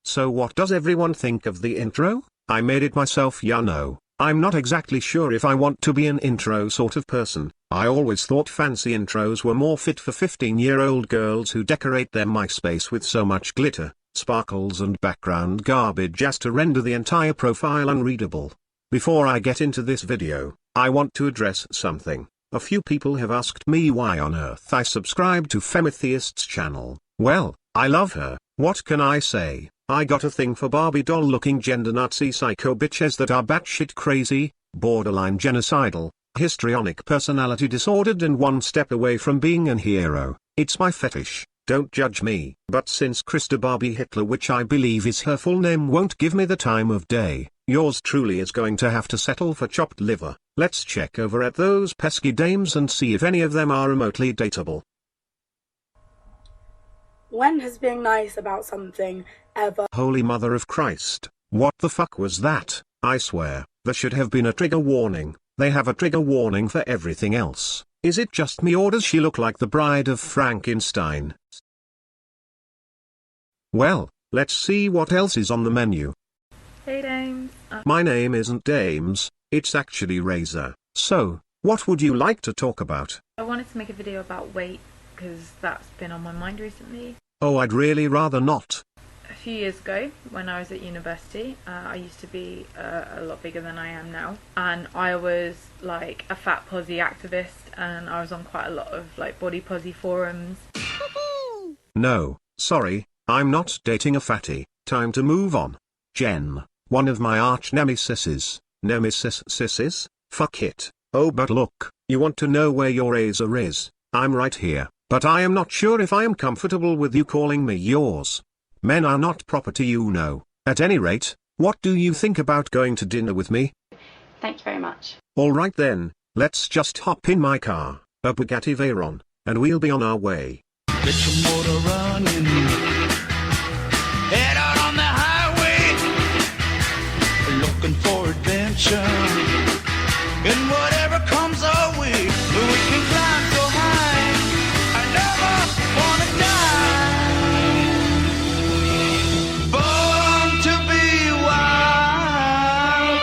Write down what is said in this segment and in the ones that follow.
So what does everyone think of the intro? I made it myself, ya know. I'm not exactly sure if I want to be an intro sort of person. I always thought fancy intros were more fit for 15-year-old girls who decorate their MySpace with so much glitter, sparkles and background garbage as to render the entire profile unreadable. Before I get into this video, I want to address something. A few people have asked me why on earth I subscribe to Femitheist's channel. Well, I love her. What can I say? I got a thing for Barbie doll-looking gender Nazi psycho bitches that are batshit crazy, borderline genocidal, histrionic personality disordered and one step away from being an hero. It's my fetish. Don't judge me. But since Krista Barbie Hitler, which I believe is her full name, won't give me the time of day, yours truly is going to have to settle for chopped liver. Let's check over at those pesky dames and see if any of them are remotely dateable. When has being nice about something ever? Holy Mother of Christ, what the fuck was that? I swear, there should have been a trigger warning. They have a trigger warning for everything else. Is it just me or does she look like the bride of Frankenstein? Well, let's see what else is on the menu. Hey Dames. My name isn't Dames, it's actually Razor. So, what would you like to talk about? I wanted to make a video about weight, because that's been on my mind recently. Oh, I'd really rather not. A few years ago, when I was at university, I used to be a lot bigger than I am now. And I was like a fat posy activist, and I was on quite a lot of like body posy forums. No, sorry, I'm not dating a fatty. Time to move on. Jen, one of my arch nemesises. Fuck it. Oh, but look, you want to know where your Razor is? I'm right here. But I am not sure if I am comfortable with you calling me yours. Men are not property, you know. At any rate, what do you think about going to dinner with me? Thank you very much. Alright then, let's just hop in my car, a Bugatti Veyron, and we'll be on our way. Get your motor running. Head out on the highway. Looking for adventure. And whatever comes our way, we can climb so high. I never wanna die. Born to be wild.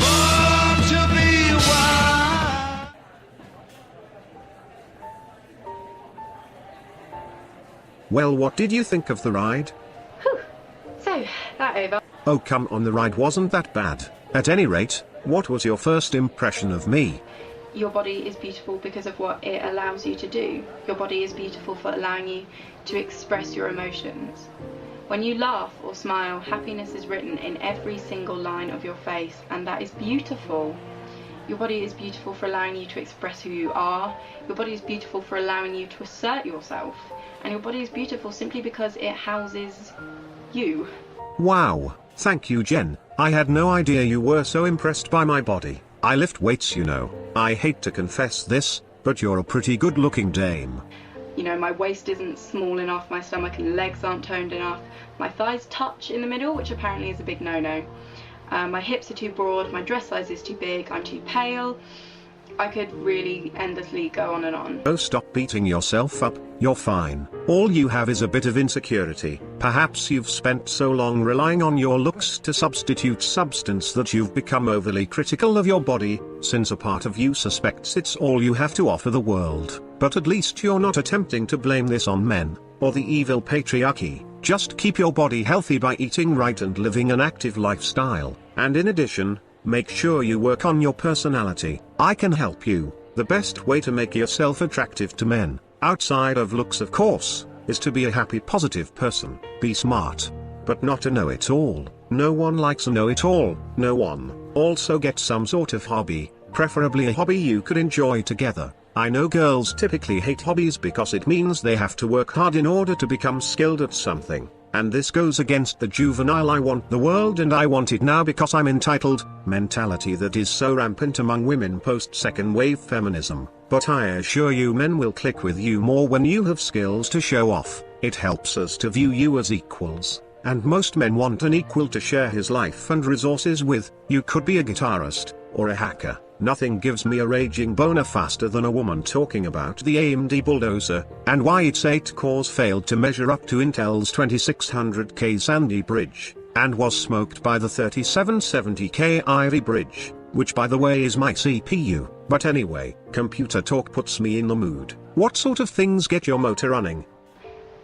Born to be wild. Well, what did you think of the ride? Whew. So, that over. Oh come on, the ride wasn't that bad. At any rate, what was your first impression of me? Your body is beautiful because of what it allows you to do. Your body is beautiful for allowing you to express your emotions. When you laugh or smile, happiness is written in every single line of your face, and that is beautiful. Your body is beautiful for allowing you to express who you are. Your body is beautiful for allowing you to assert yourself. And your body is beautiful simply because it houses you. Wow, thank you, Jen. I had no idea you were so impressed by my body. I lift weights, you know. I hate to confess this, but you're a pretty good-looking dame. You know, my waist isn't small enough, my stomach and legs aren't toned enough, my thighs touch in the middle, which apparently is a big no-no. My hips are too broad, my dress size is too big, I'm too pale. I could really endlessly go on and on. Oh, stop beating yourself up, you're fine. All you have is a bit of insecurity. Perhaps you've spent so long relying on your looks to substitute substance that you've become overly critical of your body, since a part of you suspects it's all you have to offer the world. But at least you're not attempting to blame this on men, or the evil patriarchy. Just keep your body healthy by eating right and living an active lifestyle, and in addition, make sure you work on your personality. I can help you. The best way to make yourself attractive to men, outside of looks of course, is to be a happy positive person. Be smart, but not a know-it-all. No one likes a know-it-all. No one. Also get some sort of hobby, preferably a hobby you could enjoy together. I know girls typically hate hobbies because it means they have to work hard in order to become skilled at something. And this goes against the juvenile I want the world and I want it now because I'm entitled mentality that is so rampant among women post second wave feminism. But I assure you men will click with you more when you have skills to show off. It helps us to view you as equals. And most men want an equal to share his life and resources with. You could be a guitarist, or a hacker, Nothing gives me a raging boner faster than a woman talking about the AMD bulldozer, and why its 8 cores failed to measure up to Intel's 2600K Sandy bridge, and was smoked by the 3770K Irie bridge, which by the way is my CPU. But anyway, computer talk puts me in the mood. What sort of things get your motor running?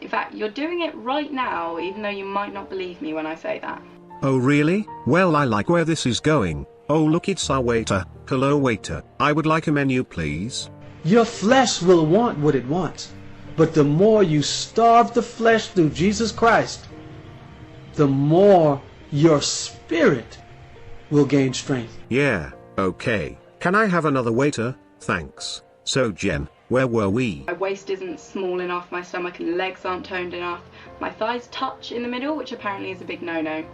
In fact, you're doing it right now, even though you might not believe me when I say that. Oh really? Well, I like where this is going. Oh look, it's our waiter. Hello waiter, I would like a menu please. Your flesh will want what it wants, but the more you starve the flesh through Jesus Christ, the more your spirit will gain strength. Yeah, okay. Can I have another waiter? Thanks. So Jen, where were we? My waist isn't small enough, my stomach and legs aren't toned enough, my thighs touch in the middle, which apparently is a big no-no.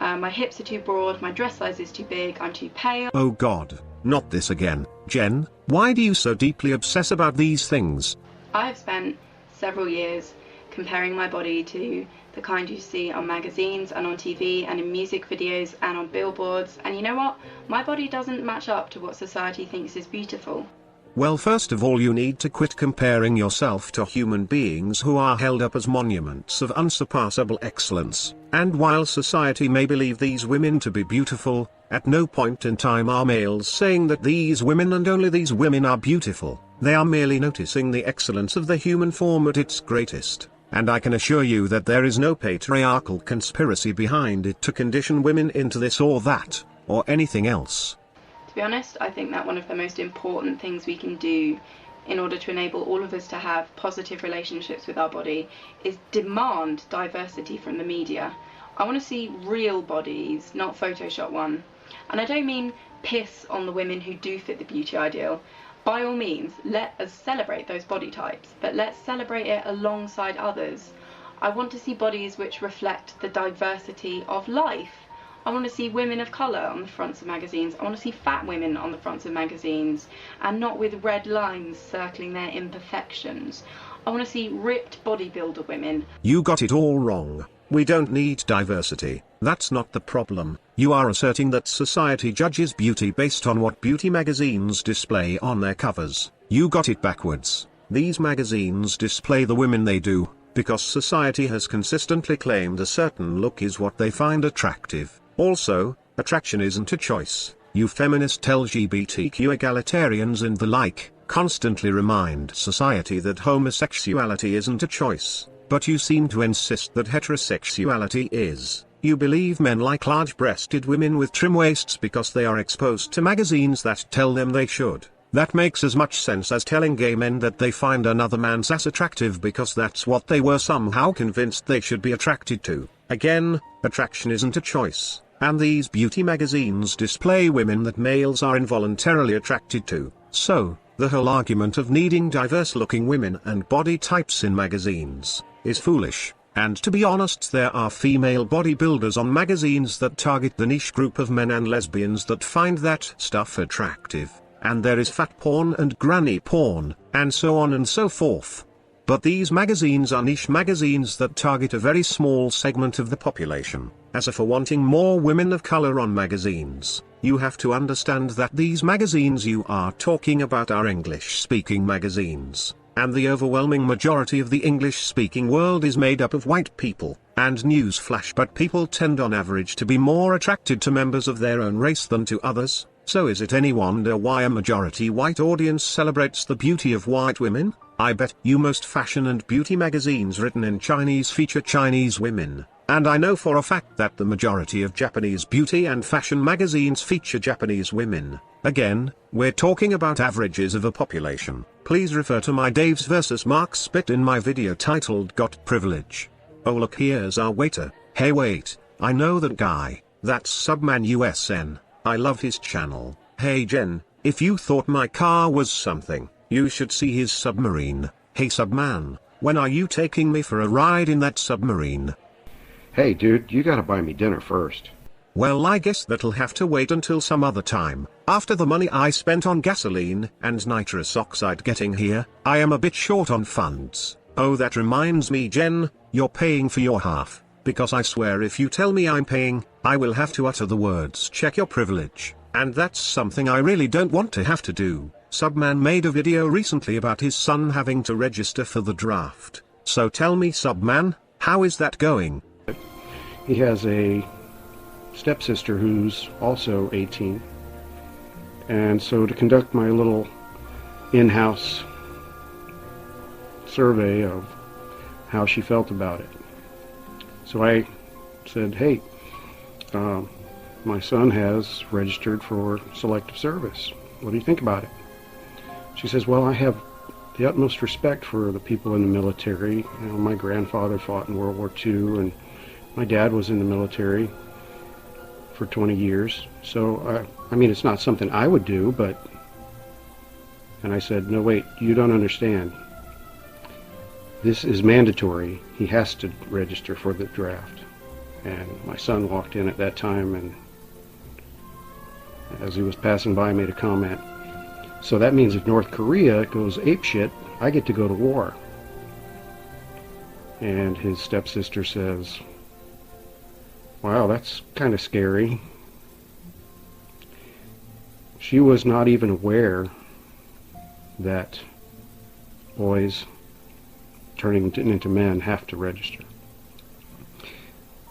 My hips are too broad, my dress size is too big, I'm too pale. Oh god, not this again. Jen, why do you so deeply obsess about these things? I have spent several years comparing my body to the kind you see on magazines and on TV and in music videos and on billboards, and you know what? My body doesn't match up to what society thinks is beautiful. Well, first of all you need to quit comparing yourself to human beings who are held up as monuments of unsurpassable excellence, and while society may believe these women to be beautiful, at no point in time are males saying that these women and only these women are beautiful. They are merely noticing the excellence of the human form at its greatest, and I can assure you that there is no patriarchal conspiracy behind it to condition women into this or that, or anything else. To be honest, I think that one of the most important things we can do in order to enable all of us to have positive relationships with our body is demand diversity from the media. I want to see real bodies, not Photoshop one. And I don't mean piss on the women who do fit the beauty ideal. By all means, let us celebrate those body types, but let's celebrate it alongside others. I want to see bodies which reflect the diversity of life. I want to see women of colour on the fronts of magazines. I want to see fat women on the fronts of magazines, and not with red lines circling their imperfections. I want to see ripped bodybuilder women. You got it all wrong. We don't need diversity. That's not the problem. You are asserting that society judges beauty based on what beauty magazines display on their covers. You got it backwards. These magazines display the women they do, because society has consistently claimed a certain look is what they find attractive. Also, attraction isn't a choice. You feminist LGBTQ egalitarians and the like constantly remind society that homosexuality isn't a choice, but you seem to insist that heterosexuality is. You believe men like large-breasted women with trim waists because they are exposed to magazines that tell them they should. That makes as much sense as telling gay men that they find another man's ass attractive because that's what they were somehow convinced they should be attracted to. Again, attraction isn't a choice, and these beauty magazines display women that males are involuntarily attracted to. So, the whole argument of needing diverse-looking women and body types in magazines is foolish. And to be honest, there are female bodybuilders on magazines that target the niche group of men and lesbians that find that stuff attractive. And there is fat porn and granny porn, and so on and so forth. But these magazines are niche magazines that target a very small segment of the population. As for wanting more women of color on magazines, you have to understand that these magazines you are talking about are English-speaking magazines, and the overwhelming majority of the English-speaking world is made up of white people. And newsflash, but people tend on average to be more attracted to members of their own race than to others. So is it any wonder why a majority white audience celebrates the beauty of white women? I bet you most fashion and beauty magazines written in Chinese feature Chinese women, and I know for a fact that the majority of Japanese beauty and fashion magazines feature Japanese women. Again, we're talking about averages of a population. Please refer to my Daves vs Marks bit in my video titled Got Privilege. Oh look, here's our waiter. Hey wait, I know that guy. That's Subman USN. I love his channel. Hey Jen, if you thought my car was something, you should see his submarine. Hey Subman, when are you taking me for a ride in that submarine? Hey dude, you gotta buy me dinner first. Well, I guess that'll have to wait until some other time. After the money I spent on gasoline and nitrous oxide getting here, I am a bit short on funds. Oh, that reminds me Jen, you're paying for your half. Because I swear if you tell me I'm paying, I will have to utter the words check your privilege. And that's something I really don't want to have to do. Subman made a video recently about his son having to register for the draft. So tell me, Subman, how is that going? He has a stepsister who's also 18. And so to conduct my little in-house survey of how she felt about it. So I said, hey, my son has registered for selective service. What do you think about it? She says, well, I have the utmost respect for the people in the military. You know, my grandfather fought in World War II, and my dad was in the military for 20 years. So, I mean, it's not something I would do, but... And I said, no, wait, you don't understand. This is mandatory. He has to register for the draft. And my son walked in at that time, and as he was passing by, made a comment. So that means if North Korea goes apeshit, I get to go to war. And his stepsister says, wow, that's kind of scary. She was not even aware that boys turning into men have to register.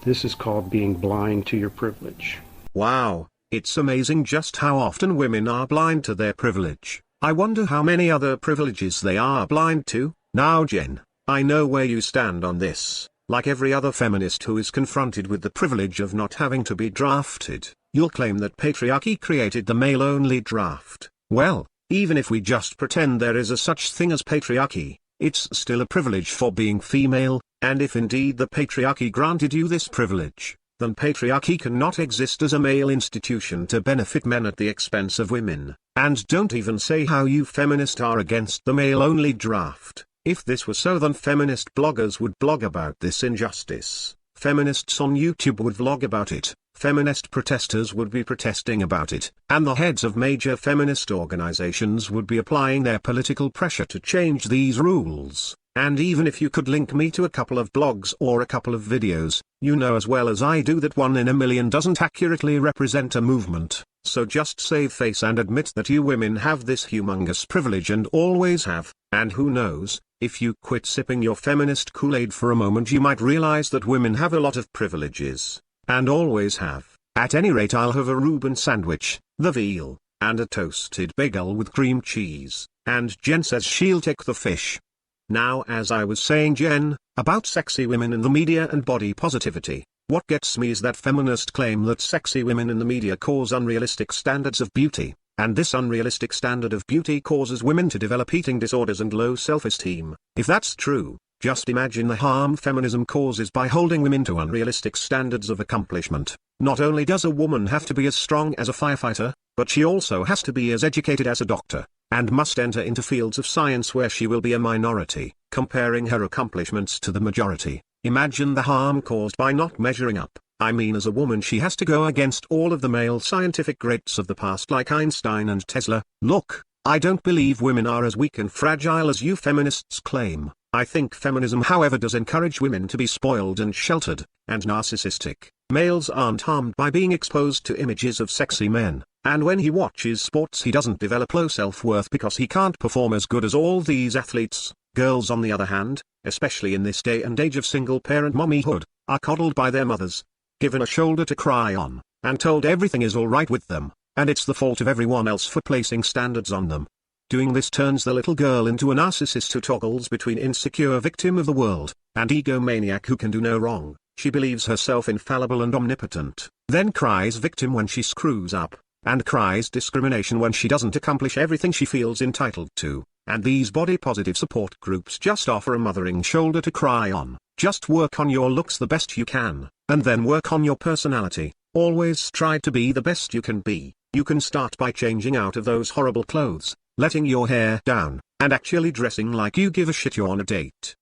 This is called being blind to your privilege. Wow, it's amazing just how often women are blind to their privilege. I wonder how many other privileges they are blind to. Now Jen, I know where you stand on this. Like every other feminist who is confronted with the privilege of not having to be drafted, you'll claim that patriarchy created the male-only draft. Well, even if we just pretend there is a such thing as patriarchy, it's still a privilege for being female, and if indeed the patriarchy granted you this privilege, then patriarchy cannot exist as a male institution to benefit men at the expense of women. And don't even say how you feminists are against the male-only draft. If this were so, then feminist bloggers would blog about this injustice. Feminists on YouTube would vlog about it. Feminist protesters would be protesting about it. And the heads of major feminist organizations would be applying their political pressure to change these rules. And even if you could link me to a couple of blogs or a couple of videos, you know as well as I do that 1 in a million doesn't accurately represent a movement. So just save face and admit that you women have this humongous privilege and always have. And who knows, if you quit sipping your feminist Kool-Aid for a moment, you might realize that women have a lot of privileges. And always have. At any rate, I'll have a Reuben sandwich, the veal, and a toasted bagel with cream cheese. And Jen says she'll take the fish. Now, as I was saying, Jen, about sexy women in the media and body positivity, what gets me is that feminists claim that sexy women in the media cause unrealistic standards of beauty, and this unrealistic standard of beauty causes women to develop eating disorders and low self-esteem. If that's true, just imagine the harm feminism causes by holding women to unrealistic standards of accomplishment. Not only does a woman have to be as strong as a firefighter, but she also has to be as educated as a doctor, and must enter into fields of science where she will be a minority, comparing her accomplishments to the majority. Imagine the harm caused by not measuring up. I mean, as a woman she has to go against all of the male scientific greats of the past like Einstein and Tesla. Look, I don't believe women are as weak and fragile as you feminists claim. I think feminism, however, does encourage women to be spoiled and sheltered, and narcissistic. Males aren't harmed by being exposed to images of sexy men, and when he watches sports he doesn't develop low self-worth because he can't perform as good as all these athletes. Girls, on the other hand, especially in this day and age of single-parent mommyhood, are coddled by their mothers, given a shoulder to cry on, and told everything is alright with them, and it's the fault of everyone else for placing standards on them. Doing this turns the little girl into a narcissist who toggles between insecure victim of the world, and egomaniac who can do no wrong. She believes herself infallible and omnipotent, then cries victim when she screws up, and cries discrimination when she doesn't accomplish everything she feels entitled to. And these body-positive support groups just offer a mothering shoulder to cry on. Just work on your looks the best you can, and then work on your personality. Always strive to be the best you can be. You can start by changing out of those horrible clothes, letting your hair down, and actually dressing like you give a shit you're on a date.